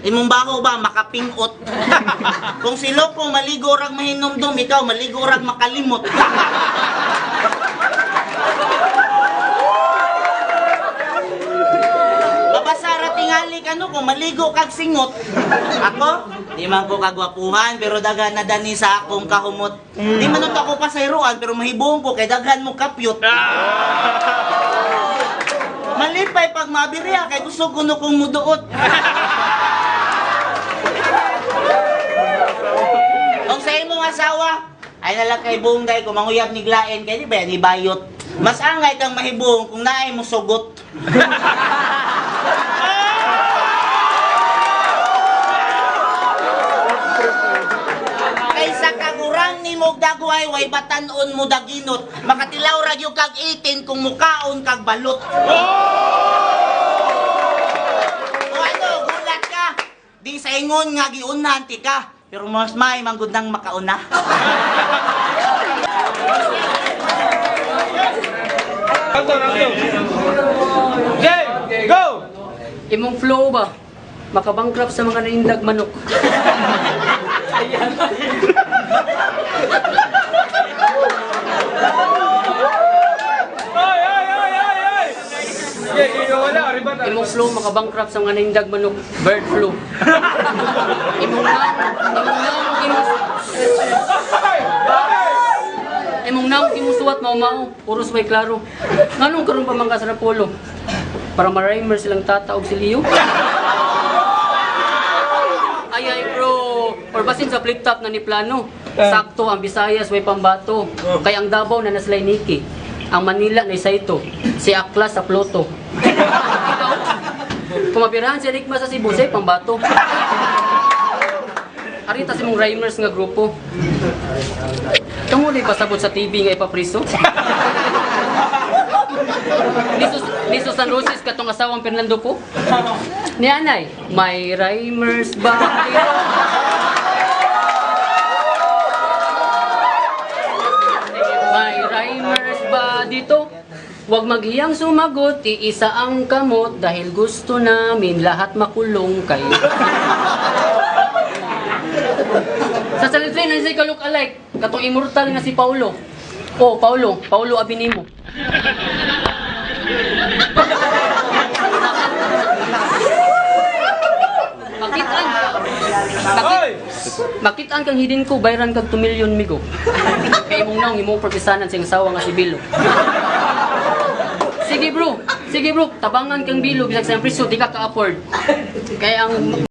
Imong baho ba makapingot? Kung si Loco maligo rag mahinumdum, ikaw maligo rag makalimot. Babasara tingali ka no, kung maligo kag singot. Ako, di man ko kagwapuhan, pero daghan na dani sa akong kahumot. Di man ito ako pasayroan, pero mahibuong ko kay daghan mo kapyot. Malipay pag mabirya, kay gusto ko no kong muduot. Kung sa imong asawa, ay nalang kay bunggay kung manguyab ni glaen, kay di ba ni bayot. Mas angay kang mahibong kung naay mo sugot. Kaysa kagurang ni mo dagway, way batanon mo daginot. Makatilaw radyo kag 18 kung mukaon kag balot. O ano, gulat ka? Di sa ingon nga giunan ti ka. Pero mas may manggod nang makauna. Okay, go! Imong flow ba? Makabankrupt sa mga naindag manok. Imong flow makabankrupt sa mga naindag manok. Bird flu. Imong naong kimusuwat mao-mao. Puros way klaro. Nganong karon pa man ka sa Rapolo? Para ma-rhymer silang tata og siliyo. Ay bro, or basin sa flip top na ni plano. Sakto ang Visayas way pambato. Kay ang Davao na naslay Niki. Ang Manila na Saito. Si Aklas sa Ploto. Kumapirahan si Rigma sa Cebu say pambato. Arita si mong rhymers nga grupo. Kamu di pasabot sa TV nga ipapriso? Niso San Roses katong asawang Fernando po? Ni Anay, may rhymers ba? May rhymers ba dito? Huwag maghiyang sumagot, iisa ang kamot dahil gusto namin lahat makulong kayo. Sa salitrin na siya ka-look alike, katong immortal nga si Paulo. Oh, Paulo Abinimo. Makitaan kang hidin ko, bayran kag 2 million migo. Kay imong naong imong propisanan siyang sawa nga si Bilo. Sige bro, tabangan kang Bilo, bisag sa priso, di ka ka-afford. Kaya ang